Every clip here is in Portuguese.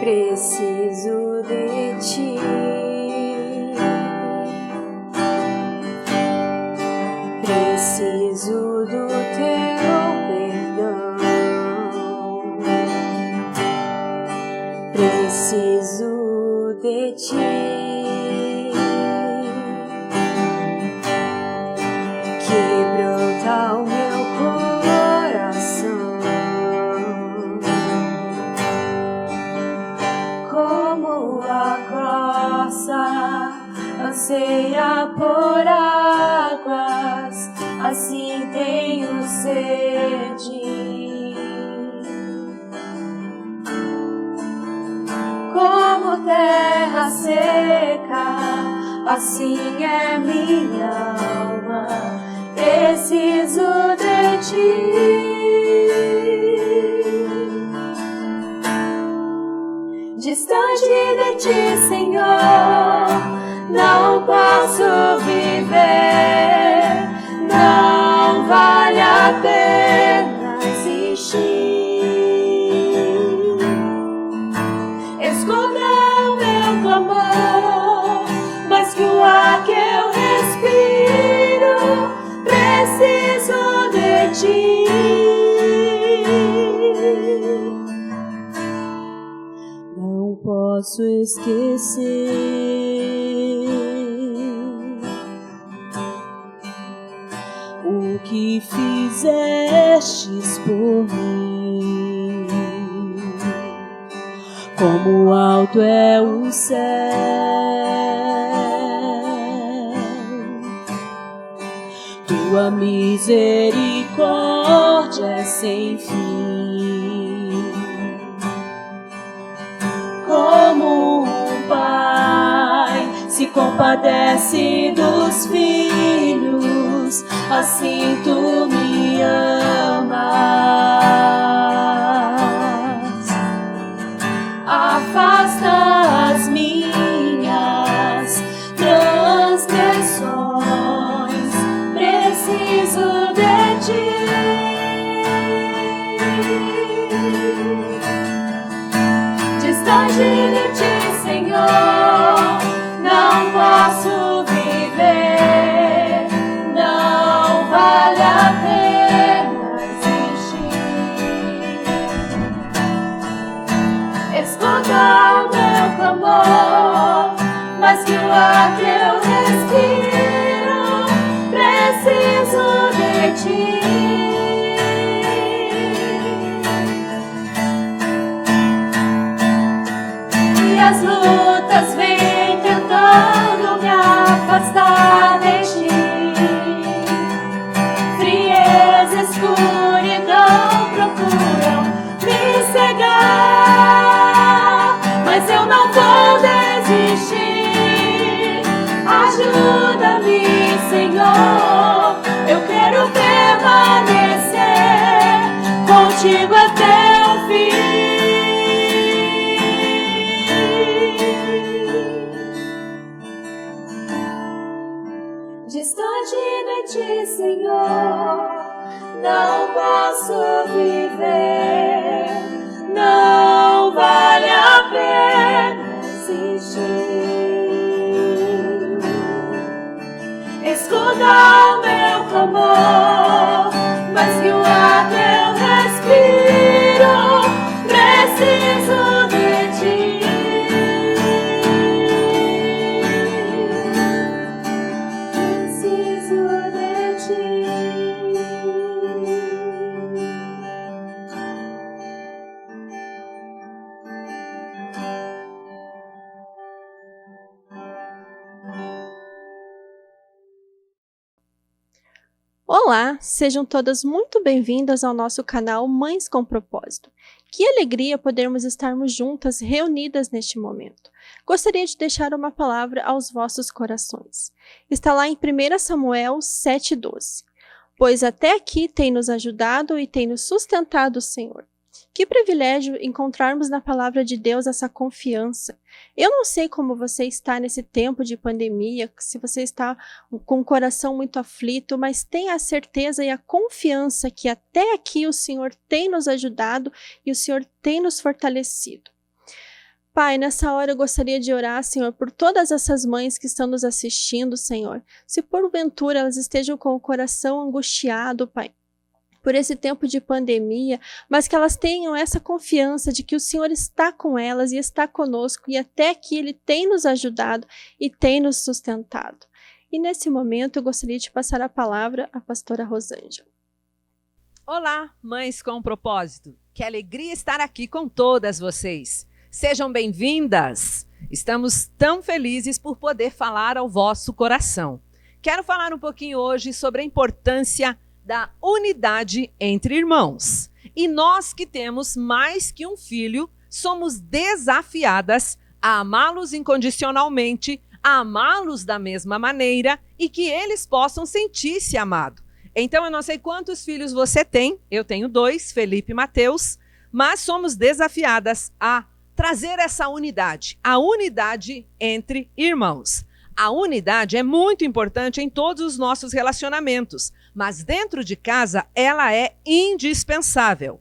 Preciso de ti. Preciso do teu perdão. Preciso de ti. Quebranta o meu coração, como a corça anseia por águas, assim tenho sede. Como terra seca, assim é minha alma, preciso de ti. Distante de ti, Senhor, não posso viver, não vale a pena existir. Escuta o meu clamor, mas que o ar que eu respiro, preciso de ti. Não posso esquecer o que fizestes por mim. Como alto é o céu, tua misericórdia é sem fim. Como um pai se compadece dos filhos, assim tu me amas. Afasta as minhas transgressões, preciso de ti. Distante de ti, Senhor, não posso viver, não vale a pena existir. Escuta o meu clamor, mas que o ar que eu respiro, preciso de ti. E as lutas vêm tentando me afastar de ti. Frieza, escuridão procuram me cegar, mas eu não vou desistir. Ajuda-me, Senhor, eu quero permanecer contigo até o fim. Distante de ti, Senhor, não posso viver, não vale a pena existir. Escuta o meu clamor, mas que o ar que eu respiro, preciso de ti. Preciso de ti. Olá, sejam todas muito bem-vindas ao nosso canal Mães com Propósito. Que alegria podermos estarmos juntas, reunidas neste momento. Gostaria de deixar uma palavra aos vossos corações. Está lá em 1 Samuel 7,12. Pois até aqui tem nos ajudado e tem nos sustentado o Senhor. Que privilégio encontrarmos na palavra de Deus essa confiança. Eu não sei como você está nesse tempo de pandemia, se você está com o coração muito aflito, mas tenha a certeza e a confiança que até aqui o Senhor tem nos ajudado e o Senhor tem nos fortalecido. Pai, nessa hora eu gostaria de orar, Senhor, por todas essas mães que estão nos assistindo, Senhor. Se porventura elas estejam com o coração angustiado, Pai, por esse tempo de pandemia, mas que elas tenham essa confiança de que o Senhor está com elas e está conosco e até que Ele tem nos ajudado e tem nos sustentado. E nesse momento eu gostaria de passar a palavra à pastora Rosângela. Olá, mães com propósito. Que alegria estar aqui com todas vocês. Sejam bem-vindas. Estamos tão felizes por poder falar ao vosso coração. Quero falar um pouquinho hoje sobre a importância da unidade entre irmãos. E nós que temos mais que um filho, somos desafiadas a amá-los incondicionalmente, a amá-los da mesma maneira e que eles possam sentir-se amados. Então, eu não sei quantos filhos você tem, eu tenho 2, Felipe e Mateus, mas somos desafiadas a trazer essa unidade, a unidade entre irmãos. A unidade é muito importante em todos os nossos relacionamentos, mas dentro de casa ela é indispensável.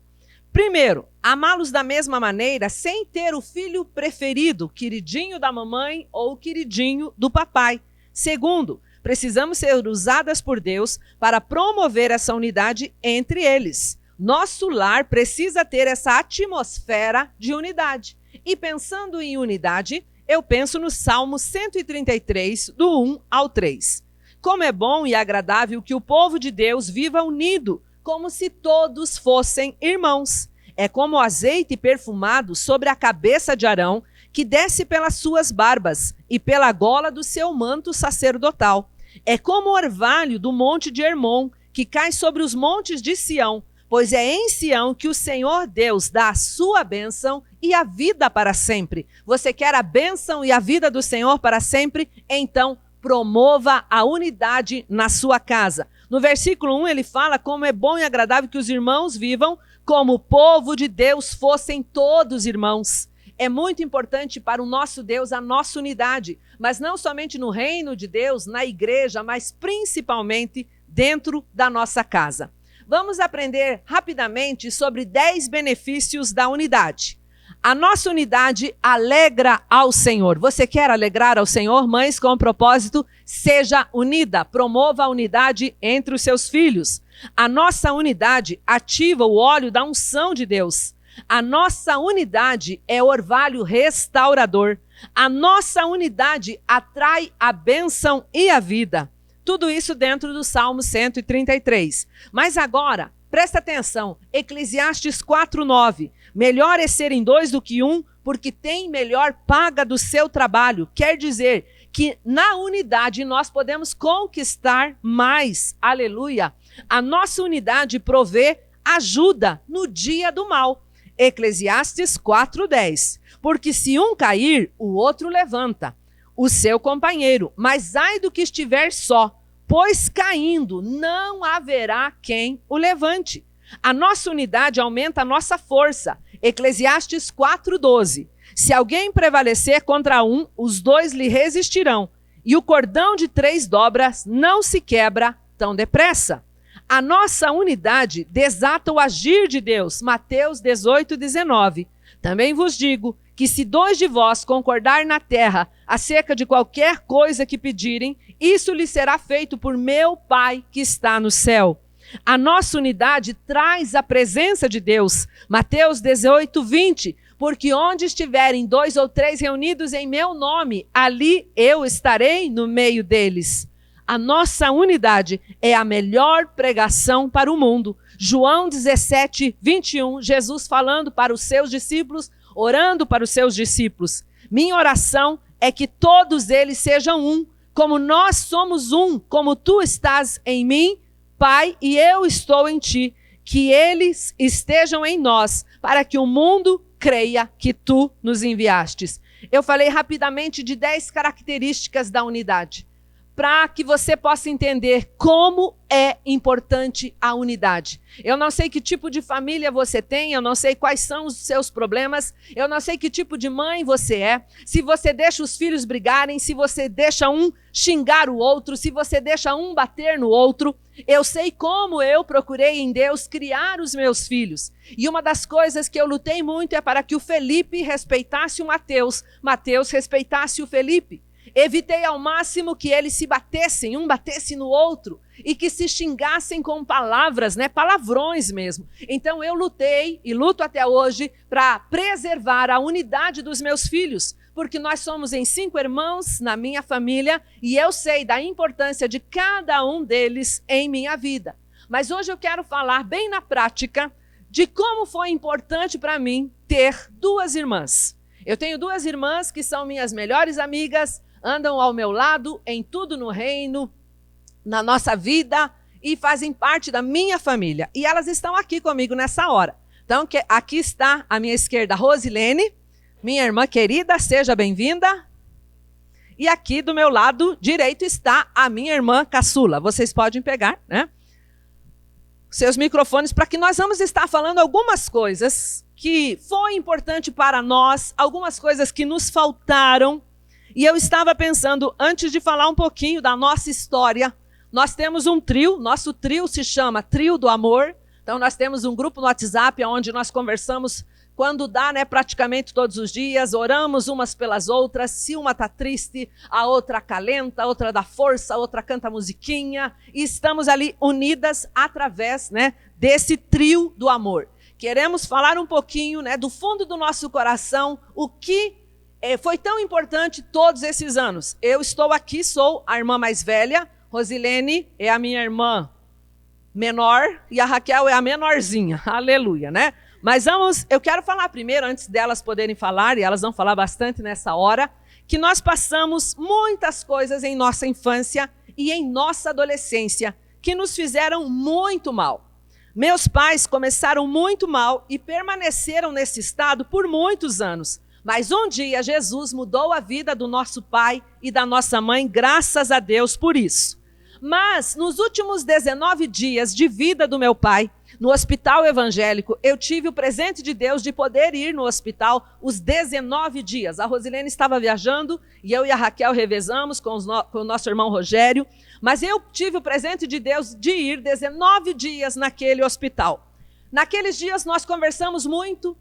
Primeiro, amá-los da mesma maneira sem ter o filho preferido, queridinho da mamãe ou queridinho do papai. Segundo, precisamos ser usadas por Deus para promover essa unidade entre eles. Nosso lar precisa ter essa atmosfera de unidade. E pensando em unidade, eu penso no Salmo 133, do 1 ao 3. Como é bom e agradável que o povo de Deus viva unido, como se todos fossem irmãos. É como o azeite perfumado sobre a cabeça de Arão, que desce pelas suas barbas e pela gola do seu manto sacerdotal. É como o orvalho do monte de Hermon, que cai sobre os montes de Sião, pois é em Sião que o Senhor Deus dá a sua bênção e a vida para sempre. Você quer a bênção e a vida do Senhor para sempre? Então, promova a unidade na sua casa. No versículo 1 ele fala como é bom e agradável que os irmãos vivam como o povo de Deus fossem todos irmãos. É muito importante para o nosso Deus a nossa unidade, mas não somente no reino de Deus, na igreja, mas principalmente dentro da nossa casa. Vamos aprender rapidamente sobre 10 benefícios da unidade. A nossa unidade alegra ao Senhor. Você quer alegrar ao Senhor? Mães com propósito, seja unida, promova a unidade entre os seus filhos. A nossa unidade ativa o óleo da unção de Deus. A nossa unidade é orvalho restaurador. A nossa unidade atrai a bênção e a vida. Tudo isso dentro do Salmo 133. Mas agora, presta atenção, Eclesiastes 4:9. Melhor é serem 2 do que 1, porque tem melhor paga do seu trabalho. Quer dizer que na unidade nós podemos conquistar mais. Aleluia! A nossa unidade provê ajuda no dia do mal. Eclesiastes 4:10. Porque se um cair, o outro levanta o seu companheiro, mas ai do que estiver só, pois caindo não haverá quem o levante. A nossa unidade aumenta a nossa força. Eclesiastes 4:12. Se alguém prevalecer contra um, os 2 lhe resistirão, e o cordão de 3 dobras não se quebra tão depressa. A nossa unidade desata o agir de Deus. Mateus 18:19. Também vos digo que se 2 de vós concordar na terra acerca de qualquer coisa que pedirem, isso lhe será feito por meu Pai que está no céu. A nossa unidade traz a presença de Deus. Mateus 18:20. Porque onde estiverem 2 ou 3 reunidos em meu nome, ali eu estarei no meio deles. A nossa unidade é a melhor pregação para o mundo. João 17:21, Jesus falando para os seus discípulos, orando para os seus discípulos. Minha oração é que todos eles sejam um, como nós somos um, como tu estás em mim, Pai, e eu estou em ti. Que eles estejam em nós, para que o mundo creia que tu nos enviastes. Eu falei rapidamente de 10 características da unidade, para que você possa entender como é importante a unidade. Eu não sei que tipo de família você tem, eu não sei quais são os seus problemas, eu não sei que tipo de mãe você é, se você deixa os filhos brigarem, se você deixa um xingar o outro, se você deixa um bater no outro. Eu sei como eu procurei em Deus criar os meus filhos. E uma das coisas que eu lutei muito é para que o Felipe respeitasse o Mateus, Mateus respeitasse o Felipe. Evitei ao máximo que eles se batessem, um batesse no outro, e que se xingassem com palavras, palavrões mesmo. Então eu lutei e luto até hoje para preservar a unidade dos meus filhos, porque nós somos em 5 irmãos na minha família e eu sei da importância de cada um deles em minha vida. Mas hoje eu quero falar bem na prática de como foi importante para mim ter 2 irmãs. Eu tenho 2 irmãs que são minhas melhores amigas, andam ao meu lado em tudo no reino, na nossa vida e fazem parte da minha família. E elas estão aqui comigo nessa hora. Então, aqui está à minha esquerda Rosilene, minha irmã querida, seja bem-vinda. E aqui do meu lado direito está a minha irmã caçula. Vocês podem pegar, seus microfones, para que nós vamos estar falando algumas coisas que foi importante para nós, algumas coisas que nos faltaram. E eu estava pensando, antes de falar um pouquinho da nossa história, nós temos um trio, nosso trio se chama Trio do Amor. Então nós temos um grupo no WhatsApp onde nós conversamos quando dá, praticamente todos os dias, oramos umas pelas outras. Se uma está triste, a outra acalenta, a outra dá força, a outra canta musiquinha. E estamos ali unidas através desse trio do amor. Queremos falar um pouquinho do fundo do nosso coração, o que foi tão importante todos esses anos. Eu estou aqui, sou a irmã mais velha, Rosilene é a minha irmã menor e a Raquel é a menorzinha, aleluia, Mas eu quero falar primeiro, antes delas poderem falar, e elas vão falar bastante nessa hora, que nós passamos muitas coisas em nossa infância e em nossa adolescência que nos fizeram muito mal. Meus pais começaram muito mal e permaneceram nesse estado por muitos anos. Mas um dia Jesus mudou a vida do nosso pai e da nossa mãe, graças a Deus por isso. Mas nos últimos 19 dias de vida do meu pai, no hospital evangélico, eu tive o presente de Deus de poder ir no hospital os 19 dias. A Rosilene estava viajando e eu e a Raquel revezamos com o nosso irmão Rogério, mas eu tive o presente de Deus de ir 19 dias naquele hospital. Naqueles dias nós conversamos muito,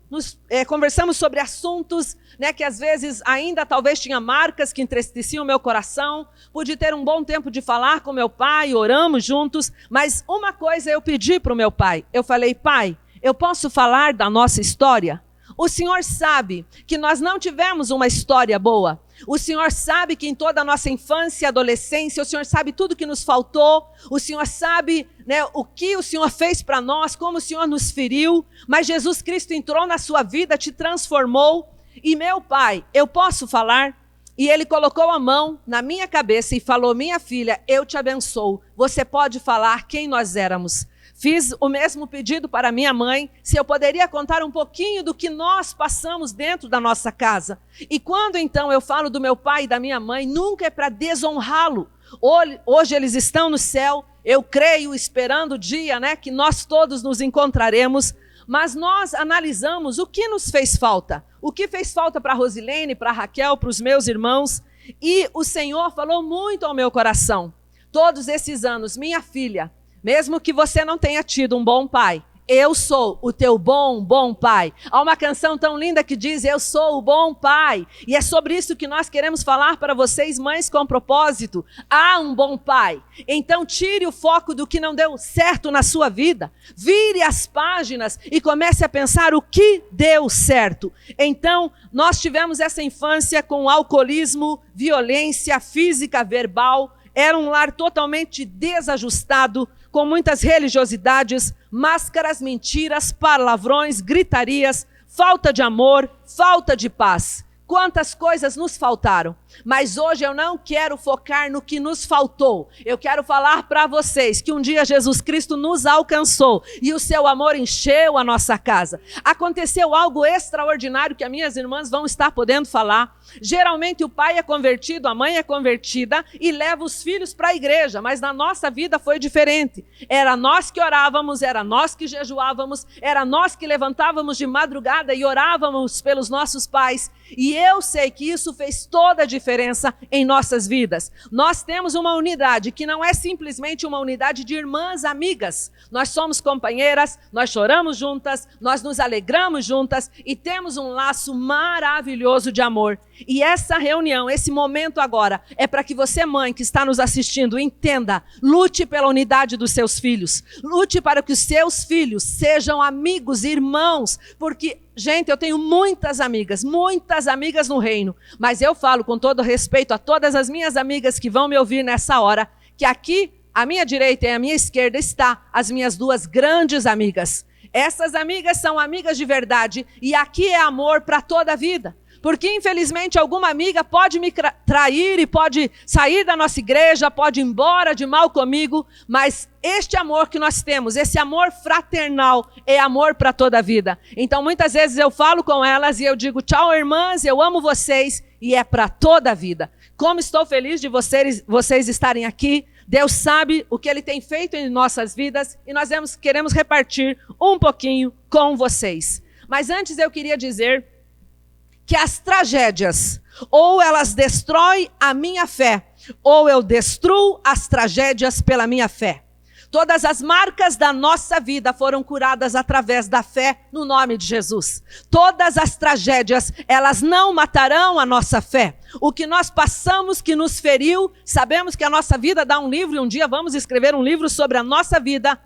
conversamos sobre assuntos que às vezes ainda talvez tinha marcas que entristeciam o meu coração. Pude ter um bom tempo de falar com meu pai, oramos juntos, mas uma coisa eu pedi para o meu pai. Eu falei: pai, eu posso falar da nossa história? O senhor sabe que nós não tivemos uma história boa. O senhor sabe que em toda a nossa infância e adolescência, o senhor sabe tudo que nos faltou. O senhor sabe o que o senhor fez para nós, como o senhor nos feriu. Mas Jesus Cristo entrou na sua vida, te transformou. E meu pai, eu posso falar? E ele colocou a mão na minha cabeça e falou: minha filha, eu te abençoo. Você pode falar quem nós éramos. Fiz o mesmo pedido para minha mãe, se eu poderia contar um pouquinho do que nós passamos dentro da nossa casa. E quando então eu falo do meu pai e da minha mãe, nunca é para desonrá-lo. Hoje eles estão no céu, eu creio, esperando o dia que nós todos nos encontraremos. Mas nós analisamos o que nos fez falta. O que fez falta para a Rosilene, para a Raquel, para os meus irmãos. E o Senhor falou muito ao meu coração. Todos esses anos, minha filha, mesmo que você não tenha tido um bom pai, eu sou o teu bom pai. Há uma canção tão linda que diz: eu sou o bom pai. E é sobre isso que nós queremos falar para vocês, mães com propósito. Há um bom pai. Então tire o foco do que não deu certo na sua vida. Vire as páginas e comece a pensar o que deu certo. Então, nós tivemos essa infância com alcoolismo, violência física, verbal. Era um lar totalmente desajustado, com muitas religiosidades, máscaras, mentiras, palavrões, gritarias, falta de amor, falta de paz. Quantas coisas nos faltaram. Mas hoje eu não quero focar no que nos faltou. Eu quero falar para vocês que um dia Jesus Cristo nos alcançou e o seu amor encheu a nossa casa. Aconteceu algo extraordinário que as minhas irmãs vão estar podendo falar. Geralmente o pai é convertido, a mãe é convertida e leva os filhos para a igreja, mas na nossa vida foi diferente. Era nós que orávamos, era nós que jejuávamos, era nós que levantávamos de madrugada e orávamos pelos nossos pais. E eu sei que isso fez toda a diferença em nossas vidas. Nós temos uma unidade que não é simplesmente uma unidade de irmãs amigas. Nós somos companheiras, nós choramos juntas, nós nos alegramos juntas e temos um laço maravilhoso de amor. E essa reunião, esse momento agora, é para que você, mãe, que está nos assistindo, entenda, lute pela unidade dos seus filhos, lute para que os seus filhos sejam amigos, irmãos, porque, gente, eu tenho muitas amigas no reino, mas eu falo com todo respeito a todas as minhas amigas que vão me ouvir nessa hora, que aqui, à minha direita e à minha esquerda, está as minhas duas grandes amigas. Essas amigas são amigas de verdade e aqui é amor para toda a vida. Porque, infelizmente, alguma amiga pode me trair e pode sair da nossa igreja, pode ir embora de mal comigo, mas este amor que nós temos, esse amor fraternal, é amor para toda a vida. Então, muitas vezes eu falo com elas e eu digo, tchau, irmãs, eu amo vocês, e é para toda a vida. Como estou feliz de vocês estarem aqui. Deus sabe o que Ele tem feito em nossas vidas e nós queremos repartir um pouquinho com vocês. Mas antes eu queria dizer que as tragédias, ou elas destroem a minha fé, ou eu destruo as tragédias pela minha fé. Todas as marcas da nossa vida foram curadas através da fé no nome de Jesus. Todas as tragédias, elas não matarão a nossa fé. O que nós passamos que nos feriu, sabemos que a nossa vida dá um livro, e um dia vamos escrever um livro sobre a nossa vida.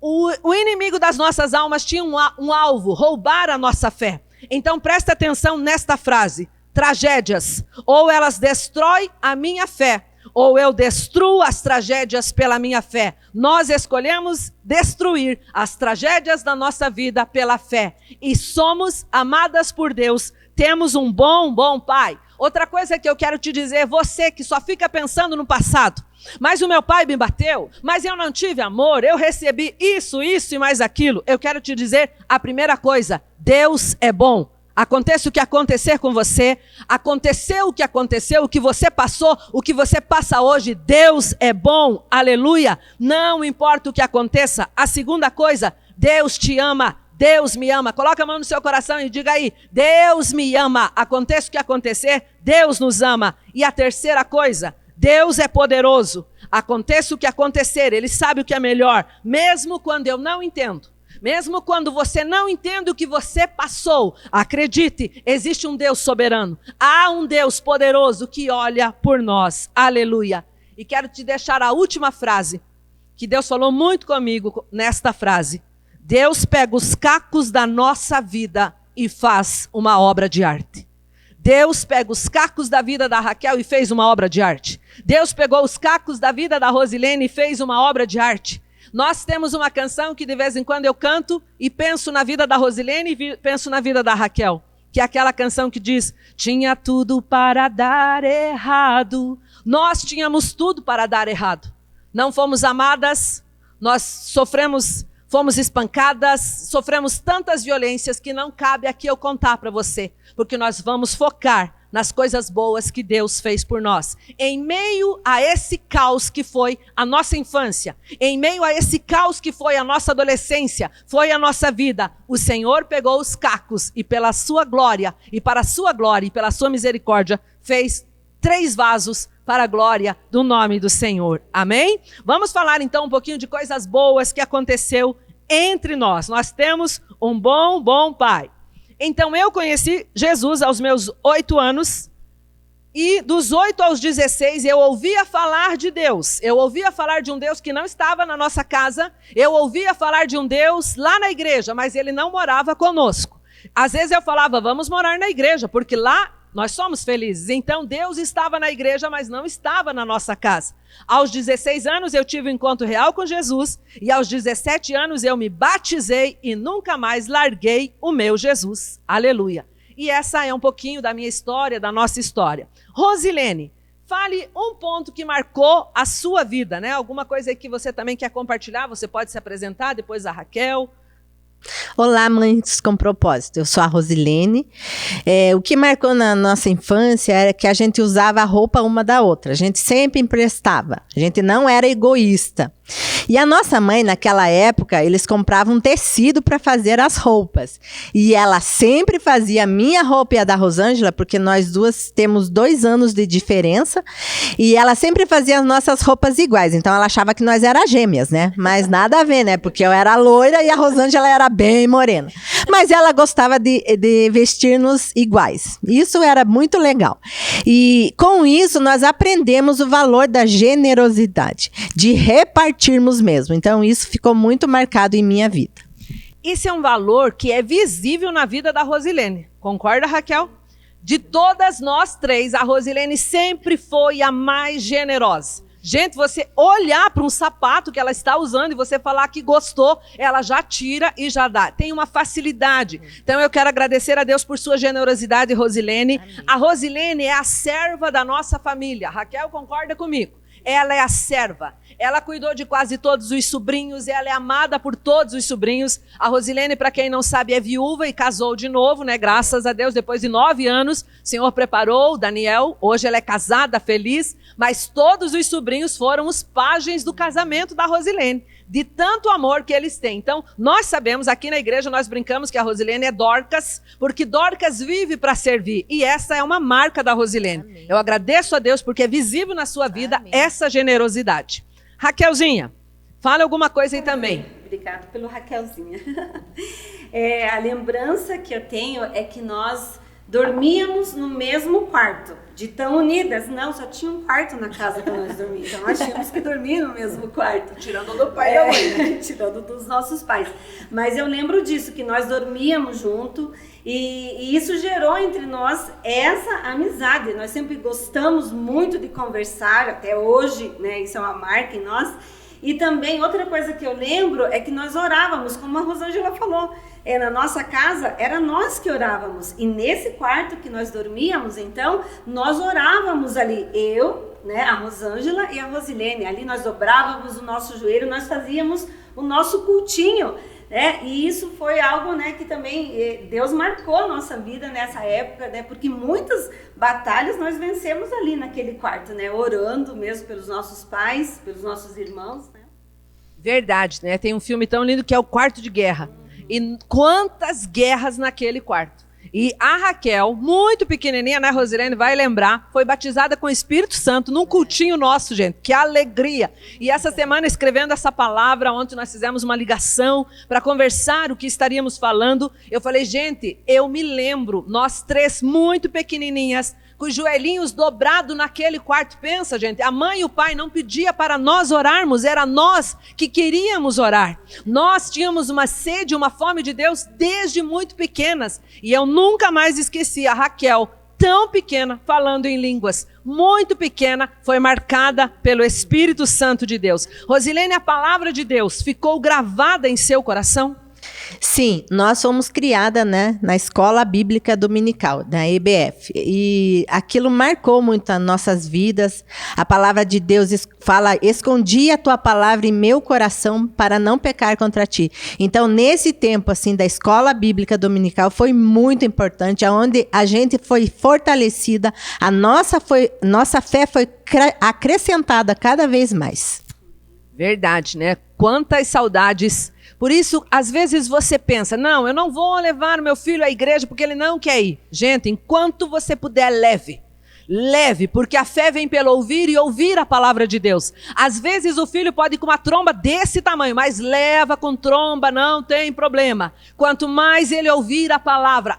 O inimigo das nossas almas tinha um alvo, roubar a nossa fé. Então presta atenção nesta frase, tragédias, ou elas destroem a minha fé, ou eu destruo as tragédias pela minha fé. Nós escolhemos destruir as tragédias da nossa vida pela fé. E somos amadas por Deus, temos um bom Pai. Outra coisa que eu quero te dizer, você que só fica pensando no passado, mas o meu pai me bateu, mas eu não tive amor, eu recebi isso e mais aquilo. Eu quero te dizer a primeira coisa, Deus é bom. Aconteça o que acontecer com você, aconteceu o que aconteceu, o que você passou, o que você passa hoje, Deus é bom, aleluia. Não importa o que aconteça. A segunda coisa, Deus te ama, Deus me ama. Coloca a mão no seu coração e diga aí, Deus me ama. Aconteça o que acontecer, Deus nos ama. E a terceira coisa, Deus é poderoso. Aconteça o que acontecer, Ele sabe o que é melhor, mesmo quando eu não entendo. Mesmo quando você não entende o que você passou, acredite, existe um Deus soberano. Há um Deus poderoso que olha por nós. Aleluia. E quero te deixar a última frase, que Deus falou muito comigo nesta frase. Deus pega os cacos da nossa vida e faz uma obra de arte. Deus pega os cacos da vida da Raquel e fez uma obra de arte. Deus pegou os cacos da vida da Rosilene e fez uma obra de arte. Nós temos uma canção que de vez em quando eu canto e penso na vida da Rosilene e penso na vida da Raquel. Que é aquela canção que diz, tinha tudo para dar errado. Nós tínhamos tudo para dar errado. Não fomos amadas, nós sofremos, fomos espancadas, sofremos tantas violências que não cabe aqui eu contar para você. Porque nós vamos focar nas coisas boas que Deus fez por nós. Em meio a esse caos que foi a nossa infância, em meio a esse caos que foi a nossa adolescência, foi a nossa vida, o Senhor pegou os cacos e pela sua glória, e para a sua glória e pela sua misericórdia, fez 3 vasos para a glória do nome do Senhor. Amém? Vamos falar então um pouquinho de coisas boas que aconteceu entre nós. Nós temos um bom Pai. Então eu conheci Jesus aos meus 8 anos e dos 8 aos 16 eu ouvia falar de Deus. Eu ouvia falar de um Deus que não estava na nossa casa. Eu ouvia falar de um Deus lá na igreja, mas Ele não morava conosco. Às vezes eu falava, vamos morar na igreja, porque lá nós somos felizes. Então Deus estava na igreja, mas não estava na nossa casa. Aos 16 anos eu tive um encontro real com Jesus e aos 17 anos eu me batizei e nunca mais larguei o meu Jesus. Aleluia. E essa é um pouquinho da minha história, da nossa história. Rosilene, fale um ponto que marcou a sua vida, né? Alguma coisa aí que você também quer compartilhar, você pode se apresentar, depois a Raquel. Olá, mães com propósito. Eu sou a Rosilene. O que marcou na nossa infância era que a gente usava a roupa uma da outra. A gente sempre emprestava. A gente não era egoísta. E a nossa mãe, naquela época, eles compravam tecido para fazer as roupas. E ela sempre fazia a minha roupa e a da Rosângela, porque nós duas temos 2 anos de diferença. E ela sempre fazia as nossas roupas iguais. Então ela achava que nós era gêmeas, né? Mas nada a ver, né? Porque eu era loira e a Rosângela era bem morena. Mas ela gostava de vestir-nos iguais. Isso era muito legal. E com isso nós aprendemos o valor da generosidade, de repartirmos mesmo. Então isso ficou muito marcado em minha vida. Esse é um valor que é visível na vida da Rosilene. Concorda, Raquel? De todas nós 3, a Rosilene sempre foi a mais generosa. Gente, você olhar para um sapato que ela está usando e você falar que gostou, ela já tira e já dá. Tem uma facilidade. Então eu quero agradecer a Deus por sua generosidade, Rosilene. Amém. A Rosilene é a serva da nossa família. Raquel, concorda comigo? Ela é a serva. Ela cuidou de quase todos os sobrinhos, ela é amada por todos os sobrinhos. A Rosilene, para quem não sabe, é viúva e casou de novo, né? Graças a Deus, depois de 9 anos, o Senhor preparou o Daniel. Hoje ela é casada, feliz, mas todos os sobrinhos foram os pajens do casamento da Rosilene, de tanto amor que eles têm. Então, nós sabemos, aqui na igreja, nós brincamos que a Rosilene é Dorcas, porque Dorcas vive para servir. E essa é uma marca da Rosilene. Amém. Eu agradeço a Deus porque é visível na sua vida essa generosidade. Raquelzinha, fala alguma coisa aí também. Obrigada pelo Raquelzinha. A lembrança que eu tenho é que nós dormíamos no mesmo quarto, de tão unidas. Não, só tinha um quarto na casa que nós dormíamos, então nós tínhamos que dormir no mesmo quarto. Tirando do pai e da mãe. Tirando dos nossos pais. Mas eu lembro disso, que nós dormíamos junto e isso gerou entre nós essa amizade. Nós sempre gostamos muito de conversar, até hoje, né? Isso é uma marca em nós. E também, outra coisa que eu lembro é que nós orávamos, como a Rosângela falou. Na nossa casa, era nós que orávamos. E nesse quarto que nós dormíamos, então, nós orávamos ali. Eu, né, a Rosângela e a Rosilene. Ali nós dobrávamos o nosso joelho, nós fazíamos o nosso cultinho. Né? E isso foi algo, né, que também Deus marcou a nossa vida nessa época, né? Porque muitas batalhas nós vencemos ali naquele quarto, né? Orando mesmo pelos nossos pais, pelos nossos irmãos. Né? Verdade, né? Tem um filme tão lindo que é O Quarto de Guerra. E quantas guerras naquele quarto. E a Raquel, muito pequenininha, né, Rosilene, vai lembrar, foi batizada com o Espírito Santo num cultinho nosso, gente. Que alegria! E essa semana, escrevendo essa palavra, ontem nós fizemos uma ligação para conversar o que estaríamos falando. Eu falei, gente, eu me lembro, nós 3 muito pequenininhas, com os joelhinhos dobrados naquele quarto. Pensa, gente, a mãe e o pai não pediam para nós orarmos, era nós que queríamos orar. Nós tínhamos uma sede, uma fome de Deus desde muito pequenas. E eu nunca mais esqueci a Raquel, tão pequena, falando em línguas. Muito pequena, foi marcada pelo Espírito Santo de Deus. Rosilene, a palavra de Deus ficou gravada em seu coração? Sim, nós fomos criadas, né, na Escola Bíblica Dominical, da EBF, e aquilo marcou muito as nossas vidas. A palavra de Deus fala, escondi a tua palavra em meu coração para não pecar contra ti. Então, nesse tempo, assim, da Escola Bíblica Dominical, foi muito importante, onde a gente foi fortalecida, a nossa fé foi acrescentada cada vez mais. Verdade, né? Quantas saudades. Por isso, às vezes você pensa, não, eu não vou levar meu filho à igreja porque ele não quer ir. Gente, enquanto você puder, leve. Leve, porque a fé vem pelo ouvir e ouvir a palavra de Deus. Às vezes o filho pode ir com uma tromba desse tamanho, mas leva com tromba, não tem problema. Quanto mais ele ouvir a palavra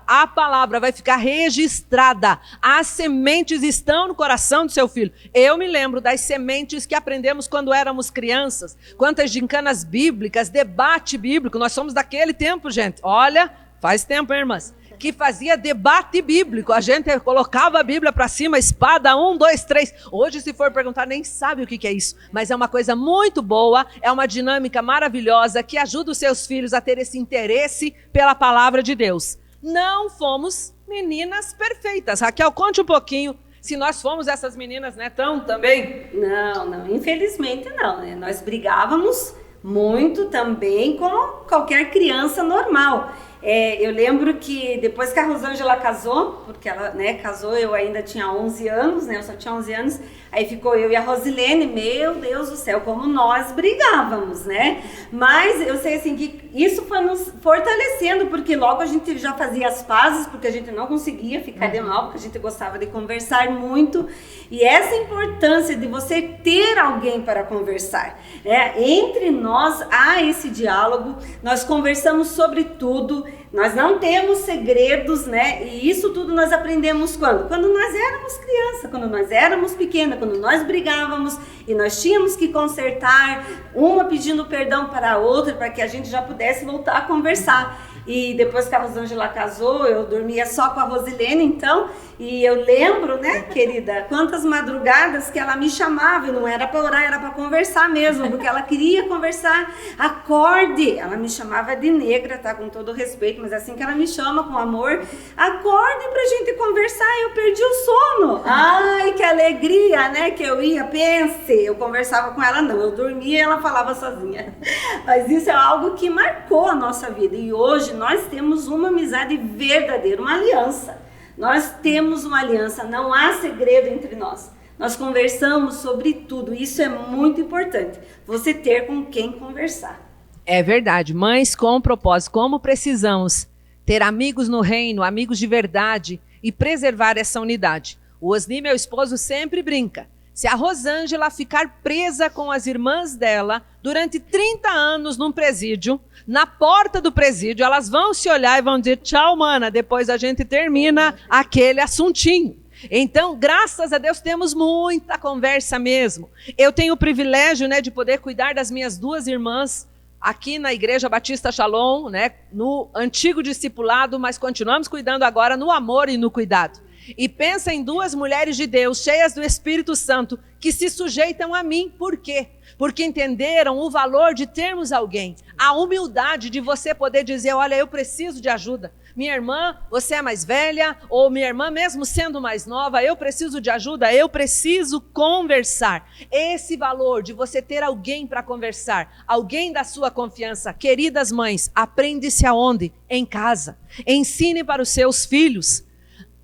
vai ficar registrada. As sementes estão no coração do seu filho. Eu me lembro das sementes que aprendemos quando éramos crianças. Quantas gincanas bíblicas, debate bíblico. Nós somos daquele tempo, gente. Olha, faz tempo, hein, irmãs? Que fazia debate bíblico. A gente colocava a Bíblia para cima, espada, 1, 2, 3. Hoje, se for perguntar, nem sabe o que é isso. Mas é uma coisa muito boa, é uma dinâmica maravilhosa que ajuda os seus filhos a ter esse interesse pela palavra de Deus. Não fomos meninas perfeitas. Raquel, conte um pouquinho se nós fomos essas meninas, né, tão também. Não, infelizmente não, né? Nós brigávamos, muito também como qualquer criança normal. Eu lembro que depois que a Rosângela casou, porque ela, né, casou, eu ainda tinha 11 anos, né, eu só tinha 11 anos, aí ficou eu e a Rosilene, meu Deus do céu, como nós brigávamos, né? Mas eu sei assim que isso foi nos fortalecendo, porque logo a gente já fazia as pazes, porque a gente não conseguia ficar de mal, porque a gente gostava de conversar muito. E essa importância de você ter alguém para conversar, né? Entre nós há esse diálogo, nós conversamos sobre tudo, nós não temos segredos, né? E isso tudo nós aprendemos quando? Quando nós éramos criança, quando nós éramos pequenas, quando nós brigávamos e nós tínhamos que consertar, uma pedindo perdão para a outra, para que a gente já pudesse voltar a conversar. E depois que a Rosângela casou, eu dormia só com a Rosilene, então, e eu lembro, né, querida, quantas madrugadas que ela me chamava, e não era para orar, era para conversar mesmo, porque ela queria conversar. Acorde! Ela me chamava de negra, tá, com todo respeito, mas é assim que ela me chama, com amor. Acorde pra gente conversar, eu perdi o sono. Ai, que alegria, né, que eu ia, pense, eu conversava com ela, não, eu dormia e ela falava sozinha. Mas isso é algo que marcou a nossa vida, e hoje nós temos uma amizade verdadeira, uma aliança. Nós temos uma aliança, não há segredo entre nós. Nós conversamos sobre tudo, isso é muito importante, você ter com quem conversar. É verdade, mães com propósito, como precisamos ter amigos no reino, amigos de verdade e preservar essa unidade. O Osni, meu esposo, sempre brinca. Se a Rosângela ficar presa com as irmãs dela durante 30 anos num presídio, na porta do presídio, elas vão se olhar e vão dizer tchau, mana, depois a gente termina aquele assuntinho. Então, graças a Deus, temos muita conversa mesmo. Eu tenho o privilégio, né, de poder cuidar das minhas duas irmãs aqui na Igreja Batista Shalom, né, no antigo discipulado, mas continuamos cuidando agora no amor e no cuidado. E pensa em duas mulheres de Deus, cheias do Espírito Santo, que se sujeitam a mim. Por quê? Porque entenderam o valor de termos alguém. A humildade de você poder dizer, olha, eu preciso de ajuda. Minha irmã, você é mais velha, ou minha irmã, mesmo sendo mais nova, eu preciso de ajuda, eu preciso conversar. Esse valor de você ter alguém para conversar, alguém da sua confiança. Queridas mães, aprende-se aonde? Em casa. Ensine para os seus filhos.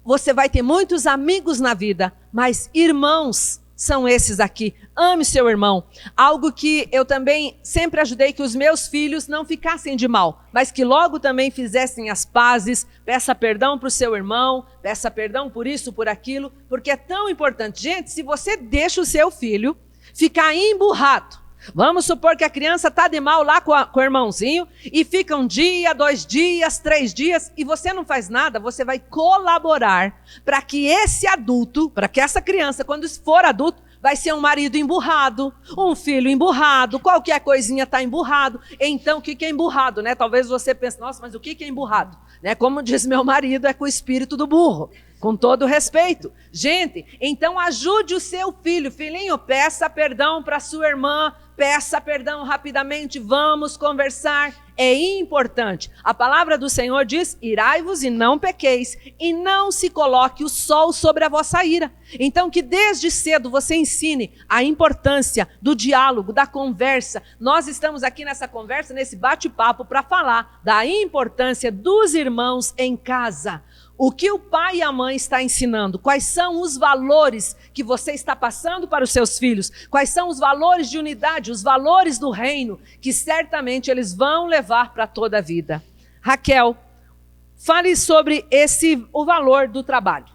Você vai ter muitos amigos na vida, mas irmãos são esses aqui. Ame seu irmão. Algo que eu também sempre ajudei que os meus filhos não ficassem de mal, mas que logo também fizessem as pazes. Peça perdão para o seu irmão, peça perdão por isso, por aquilo, porque é tão importante. Gente, se você deixa o seu filho ficar emburrado, vamos supor que a criança está de mal lá com o irmãozinho e fica 1 dia, 2 dias, 3 dias e você não faz nada, você vai colaborar para que esse adulto, para que essa criança, quando for adulto, vai ser um marido emburrado, um filho emburrado, qualquer coisinha está emburrado. Então, o que é emburrado, né? Talvez você pense, nossa, mas o que é emburrado? Né? Como diz meu marido, é com o espírito do burro. Com todo respeito. Gente, então ajude o seu filho. Filhinho, peça perdão para sua irmã, peça perdão rapidamente, vamos conversar. É importante. A palavra do Senhor diz, irai-vos e não pequeis, e não se coloque o sol sobre a vossa ira. Então que desde cedo você ensine a importância do diálogo, da conversa. Nós estamos aqui nessa conversa, nesse bate-papo, para falar da importância dos irmãos em casa. O que o pai e a mãe está ensinando? Quais são os valores que você está passando para os seus filhos? Quais são os valores de unidade, os valores do reino, que certamente eles vão levar para toda a vida? Raquel, fale sobre o valor do trabalho.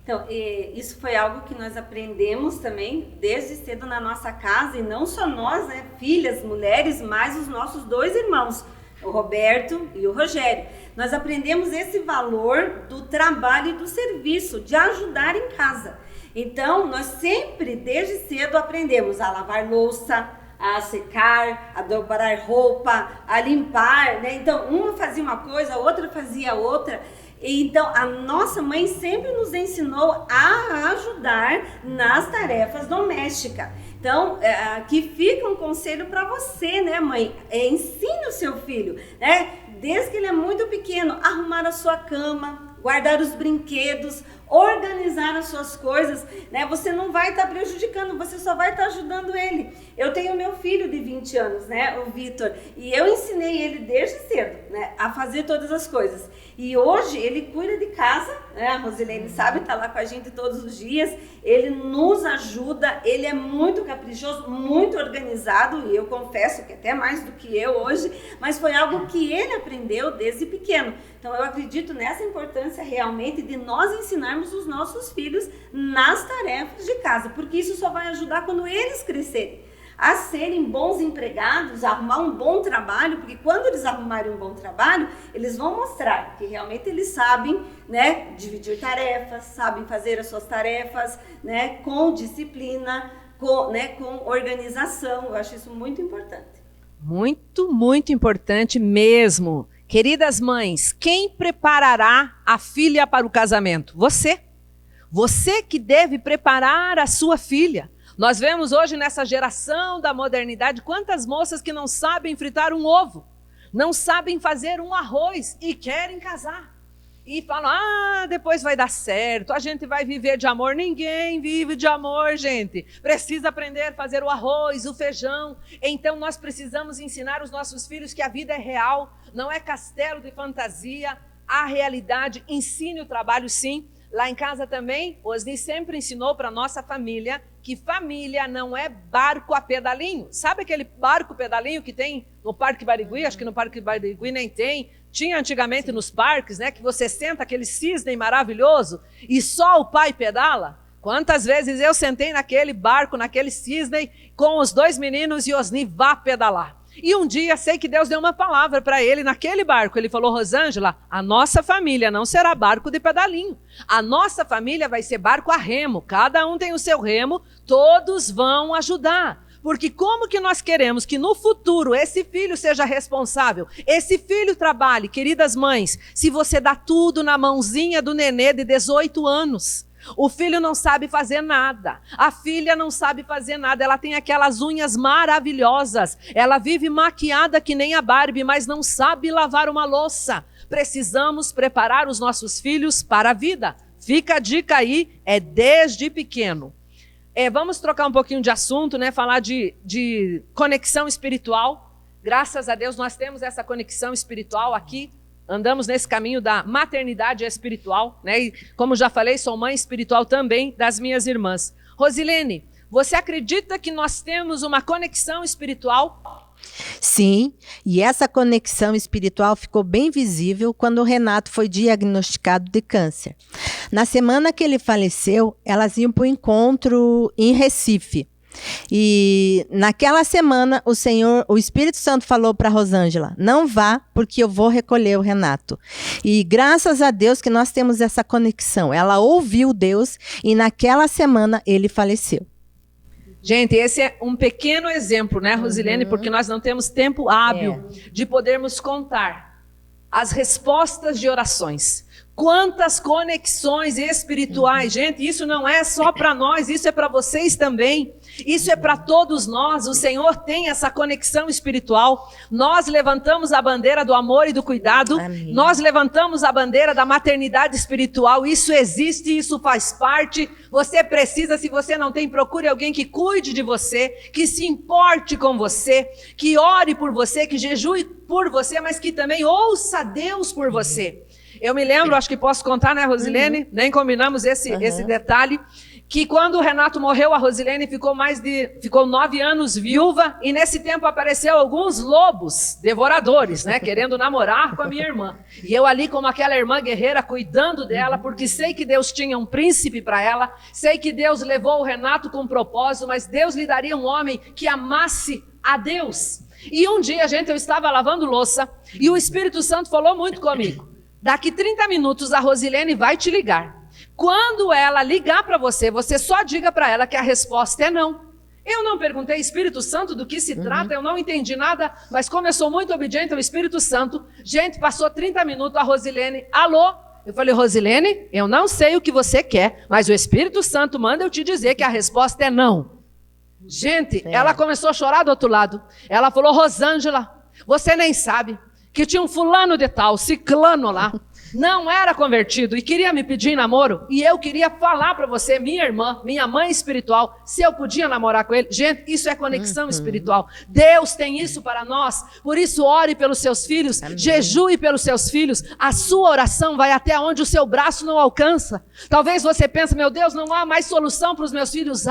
Então, isso foi algo que nós aprendemos também desde cedo na nossa casa, e não só nós, né, filhas, mulheres, mas os nossos 2 irmãos, o Roberto e o Rogério. Nós aprendemos esse valor do trabalho e do serviço, de ajudar em casa. Então, nós sempre, desde cedo, aprendemos a lavar louça, a secar, a dobrar roupa, a limpar, né? Então, uma fazia uma coisa, a outra fazia outra. Então, a nossa mãe sempre nos ensinou a ajudar nas tarefas domésticas. Então, aqui fica um conselho para você, né, mãe? Ensine o seu filho, né? Desde que ele é muito pequeno, arrumar a sua cama, guardar os brinquedos, organizar as suas coisas, né? Você não vai estar prejudicando, você só vai estar ajudando ele. Eu tenho meu filho de 20 anos, né, o Vitor, e eu ensinei ele desde cedo, né, a fazer todas as coisas. E hoje ele cuida de casa, né? A Rosilene sabe, tá lá com a gente todos os dias. Ele nos ajuda, ele é muito caprichoso, muito organizado, e eu confesso que até mais do que eu hoje, mas foi algo que ele aprendeu desde pequeno. Então eu acredito nessa importância realmente de nós ensinarmos os nossos filhos nas tarefas de casa, porque isso só vai ajudar quando eles crescerem a serem bons empregados, a arrumar um bom trabalho, porque quando eles arrumarem um bom trabalho, eles vão mostrar que realmente eles sabem, né, dividir tarefas, sabem fazer as suas tarefas, né, com disciplina, com organização. Eu acho isso muito importante. Muito, muito importante mesmo. Queridas mães, quem preparará a filha para o casamento? Você. Você que deve preparar a sua filha. Nós vemos hoje nessa geração da modernidade quantas moças que não sabem fritar um ovo, não sabem fazer um arroz e querem casar. E falam, depois vai dar certo, a gente vai viver de amor. Ninguém vive de amor, gente. Precisa aprender a fazer o arroz, o feijão. Então nós precisamos ensinar os nossos filhos que a vida é real, não é castelo de fantasia, a realidade. Ensine o trabalho, sim. Lá em casa também, o Osni sempre ensinou para a nossa família que família não é barco a pedalinho. Sabe aquele barco pedalinho que tem no Parque Barigui? Acho que no Parque Barigui nem tem. Tinha antigamente nos parques, né? Que você senta aquele cisne maravilhoso e só o pai pedala. Quantas vezes eu sentei naquele barco, naquele cisne, com os 2 meninos e Osni vá pedalar. E um dia sei que Deus deu uma palavra para ele naquele barco. Ele falou, Rosângela, a nossa família não será barco de pedalinho. A nossa família vai ser barco a remo. Cada um tem o seu remo, todos vão ajudar. Porque como que nós queremos que no futuro esse filho seja responsável, esse filho trabalhe? Queridas mães, se você dá tudo na mãozinha do nenê de 18 anos... O filho não sabe fazer nada, a filha não sabe fazer nada, ela tem aquelas unhas maravilhosas, ela vive maquiada que nem a Barbie, mas não sabe lavar uma louça. Precisamos preparar os nossos filhos para a vida. Fica a dica aí, é desde pequeno. Vamos trocar um pouquinho de assunto, né? Falar de conexão espiritual. Graças a Deus nós temos essa conexão espiritual aqui. Andamos nesse caminho da maternidade espiritual, né? E como já falei, sou mãe espiritual também das minhas irmãs. Rosilene, você acredita que nós temos uma conexão espiritual? Sim, e essa conexão espiritual ficou bem visível quando o Renato foi diagnosticado de câncer. Na semana que ele faleceu, elas iam para o encontro em Recife. E naquela semana o Espírito Santo falou para Rosângela, não vá porque eu vou recolher o Renato. E graças a Deus que nós temos essa conexão. Ela ouviu Deus e naquela semana ele faleceu. Gente, esse é um pequeno exemplo, né, Rosilene? Porque nós não temos tempo hábil de podermos contar as respostas de orações. Quantas conexões espirituais, gente, isso não é só para nós, isso é para vocês também, isso é para todos nós. O Senhor tem essa conexão espiritual. Nós levantamos a bandeira do amor e do cuidado. Amém. Nós levantamos a bandeira da maternidade espiritual. Isso existe, isso faz parte. Você precisa, se você não tem, procure alguém que cuide de você, que se importe com você, que ore por você, que jejue por você, mas que também ouça Deus por você. Eu me lembro, acho que posso contar, né, Rosilene? Nem combinamos esse detalhe, que quando o Renato morreu, a Rosilene ficou 9 anos viúva, e nesse tempo apareceu alguns lobos devoradores, né, querendo namorar com a minha irmã. E eu ali como aquela irmã guerreira, cuidando dela, porque sei que Deus tinha um príncipe para ela, sei que Deus levou o Renato com um propósito, mas Deus lhe daria um homem que amasse a Deus. E um dia, gente, eu estava lavando louça, e o Espírito Santo falou muito comigo. Daqui 30 minutos a Rosilene vai te ligar. Quando ela ligar para você, você só diga para ela que a resposta é não. Eu não perguntei, Espírito Santo, do que se trata, eu não entendi nada, mas como eu sou muito obediente ao Espírito Santo, gente, passou 30 minutos, a Rosilene, alô? Eu falei, Rosilene, eu não sei o que você quer, mas o Espírito Santo manda eu te dizer que a resposta é não. Gente, ela começou a chorar do outro lado. Ela falou, Rosângela, você nem sabe que tinha um fulano de tal, ciclano lá, não era convertido e queria me pedir namoro, e eu queria falar para você, minha irmã, minha mãe espiritual, se eu podia namorar com ele. Gente, isso é conexão espiritual. Deus tem isso para nós. Por isso, ore pelos seus filhos, jejue pelos seus filhos. A sua oração vai até onde o seu braço não alcança. Talvez você pense, meu Deus, não há mais solução para os meus filhos.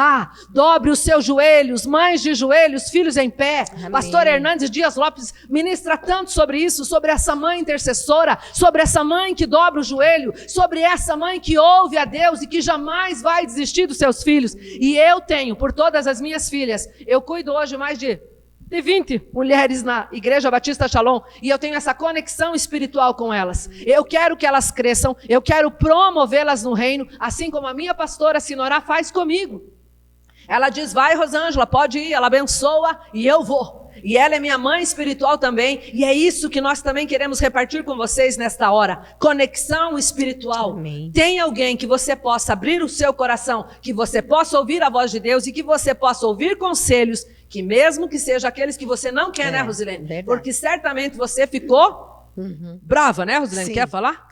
Dobre os seus joelhos, mães de joelhos, filhos em pé. Amém. Pastor Hernandes Dias Lopes ministra tanto sobre isso, sobre essa mãe intercessora, sobre essa mãe que dobra o joelho, sobre essa mãe que ouve a Deus e que jamais vai desistir dos seus filhos. E eu tenho, por todas as minhas filhas, eu cuido hoje mais de 20 mulheres na Igreja Batista Shalom, e eu tenho essa conexão espiritual com elas. Eu quero que elas cresçam, eu quero promovê-las no reino, assim como a minha pastora Sinorá faz comigo. Ela diz, vai Rosângela, pode ir, ela abençoa e eu vou. E ela é minha mãe espiritual também, e é isso que nós também queremos repartir com vocês nesta hora, conexão espiritual. Amém. Tem alguém que você possa abrir o seu coração, que você possa ouvir a voz de Deus e que você possa ouvir conselhos, que mesmo que sejam aqueles que você não quer, né, Rosilene? Verdade. Porque certamente você ficou brava, né, Rosilene? Sim. Quer falar?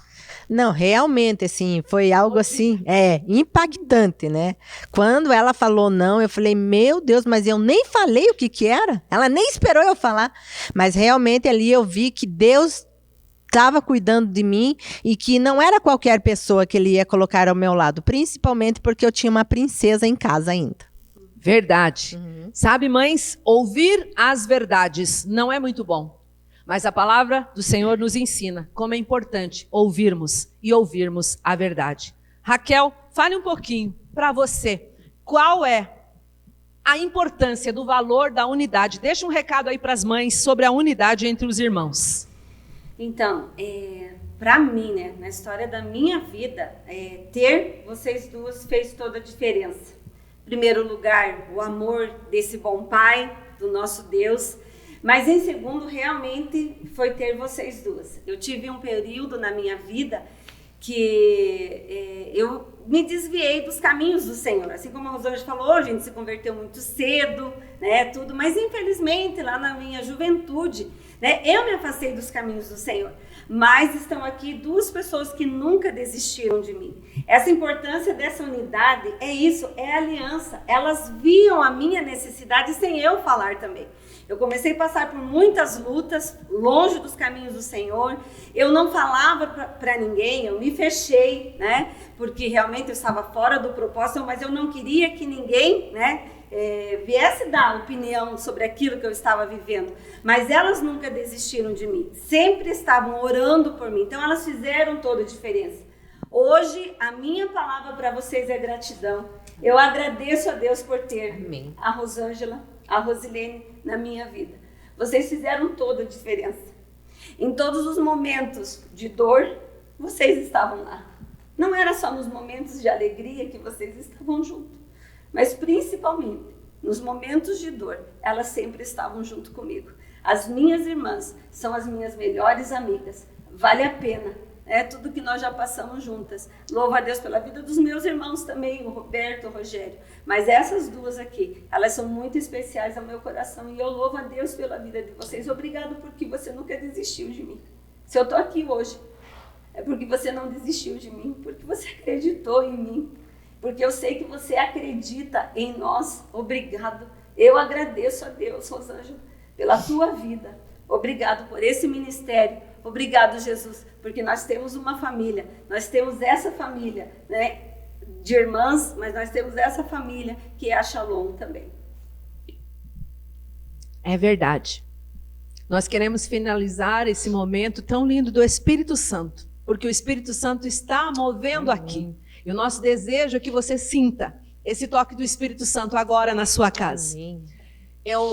Não, realmente, assim, foi algo assim, impactante, né? Quando ela falou não, eu falei, meu Deus, mas eu nem falei o que era. Ela nem esperou eu falar. Mas realmente ali eu vi que Deus estava cuidando de mim e que não era qualquer pessoa que ele ia colocar ao meu lado, principalmente porque eu tinha uma princesa em casa ainda. Verdade. Sabe, mães, ouvir as verdades não é muito bom. Mas a palavra do Senhor nos ensina como é importante ouvirmos e ouvirmos a verdade. Raquel, fale um pouquinho para você. Qual é a importância do valor da unidade? Deixa um recado aí para as mães sobre a unidade entre os irmãos. Então, para mim, né, na história da minha vida, ter vocês duas fez toda a diferença. Em primeiro lugar, o amor desse bom Pai, do nosso Deus. Mas em segundo, realmente, foi ter vocês duas. Eu tive um período na minha vida que eu me desviei dos caminhos do Senhor. Assim como a Rosângela falou, a gente se converteu muito cedo, né, tudo. Mas infelizmente, lá na minha juventude, né, eu me afastei dos caminhos do Senhor. Mas estão aqui duas pessoas que nunca desistiram de mim. Essa importância dessa unidade é isso, é aliança. Elas viam a minha necessidade sem eu falar também. Eu comecei a passar por muitas lutas, longe dos caminhos do Senhor. Eu não falava para ninguém, eu me fechei, né? Porque realmente eu estava fora do propósito, mas eu não queria que ninguém, né, viesse dar opinião sobre aquilo que eu estava vivendo. Mas elas nunca desistiram de mim, sempre estavam orando por mim. Então elas fizeram toda a diferença. Hoje a minha palavra para vocês é gratidão. Eu agradeço a Deus por ter a Rosângela, a Rosilene na minha vida. Vocês fizeram toda a diferença. Em todos os momentos de dor, vocês estavam lá. Não era só nos momentos de alegria que vocês estavam juntos, mas principalmente nos momentos de dor, elas sempre estavam junto comigo. As minhas irmãs são as minhas melhores amigas. Vale a pena. Tudo que nós já passamos juntas. Louvo a Deus pela vida dos meus irmãos também, o Roberto, o Rogério. Mas essas duas aqui, elas são muito especiais ao meu coração. E eu louvo a Deus pela vida de vocês. Obrigado porque você nunca desistiu de mim. Se eu estou aqui hoje, é porque você não desistiu de mim, porque você acreditou em mim. Porque eu sei que você acredita em nós. Obrigado. Eu agradeço a Deus, Rosângela, pela tua vida. Obrigado por esse ministério. Obrigado, Jesus, porque nós temos uma família, nós temos essa família, né, de irmãs, mas nós temos essa família que é a Shalom também. É verdade. Nós queremos finalizar esse momento tão lindo do Espírito Santo, porque o Espírito Santo está movendo aqui. E o nosso desejo é que você sinta esse toque do Espírito Santo agora na sua casa.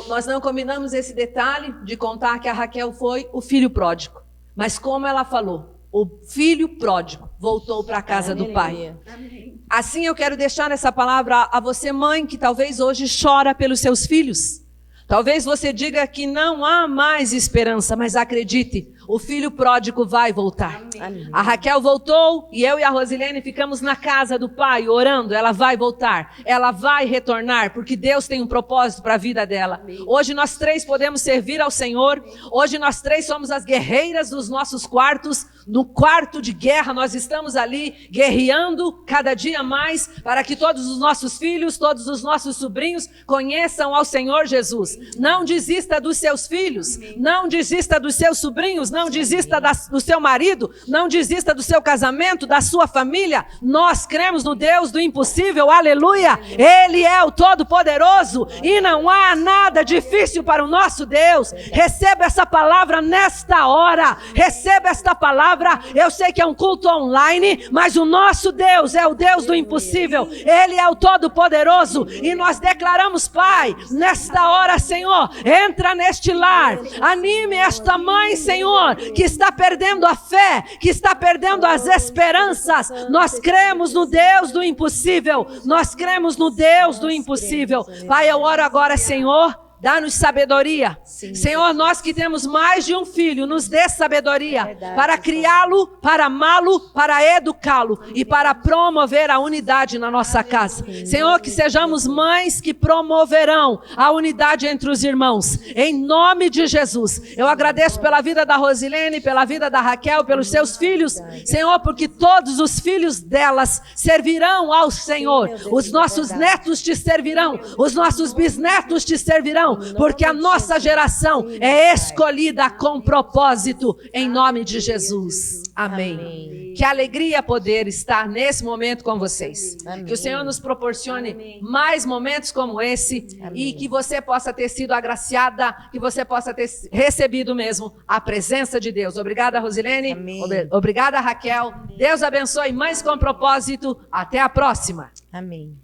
Nós não combinamos esse detalhe de contar que a Raquel foi o filho pródigo. Mas como ela falou, o filho pródigo voltou para a casa do pai. Amém. Assim eu quero deixar essa palavra a você, mãe, que talvez hoje chora pelos seus filhos. Talvez você diga que não há mais esperança, mas acredite, o filho pródigo vai voltar. Amém. A Raquel voltou e eu e a Rosilene ficamos na casa do pai orando. Ela vai voltar, ela vai retornar, porque Deus tem um propósito para a vida dela. Amém. Hoje nós três podemos servir ao Senhor. Hoje nós três somos as guerreiras dos nossos quartos. no quarto de guerra, nós estamos ali guerreando cada dia mais para que todos os nossos filhos, todos os nossos sobrinhos conheçam ao Senhor Jesus. Não desista dos seus filhos, não desista dos seus sobrinhos, não desista do seu marido, não desista do seu casamento, da sua família. Nós cremos no Deus do impossível, aleluia. Ele é o Todo-Poderoso e não há nada difícil para o nosso Deus. Receba essa palavra nesta hora, receba esta palavra. Eu sei que é um culto online, mas o nosso Deus é o Deus do impossível, Ele é o Todo-Poderoso e nós declaramos, Pai, nesta hora, Senhor, entra neste lar, anime esta mãe, Senhor, que está perdendo a fé, que está perdendo as esperanças. Nós cremos no Deus do impossível, nós cremos no Deus do impossível. Pai, eu oro agora, Senhor, dá-nos sabedoria. Senhor, nós que temos mais de um filho, nos dê sabedoria para criá-lo, para amá-lo, para educá-lo e para promover a unidade na nossa casa. Senhor, que sejamos mães que promoverão a unidade entre os irmãos. Em nome de Jesus. Eu agradeço pela vida da Rosilene, pela vida da Raquel, pelos seus filhos. Senhor, porque todos os filhos delas servirão ao Senhor. Os nossos netos te servirão. Os nossos bisnetos te servirão. Porque a nossa geração é escolhida com propósito, em nome de Jesus. Amém. Que alegria poder estar nesse momento com vocês. Amém. Que o Senhor nos proporcione mais momentos como esse. Amém. E que você possa ter sido agraciada, que você possa ter recebido mesmo a presença de Deus. Obrigada, Rosilene. Amém. Obrigada, Raquel. Amém. Deus abençoe. Mães com Propósito. Até a próxima. Amém.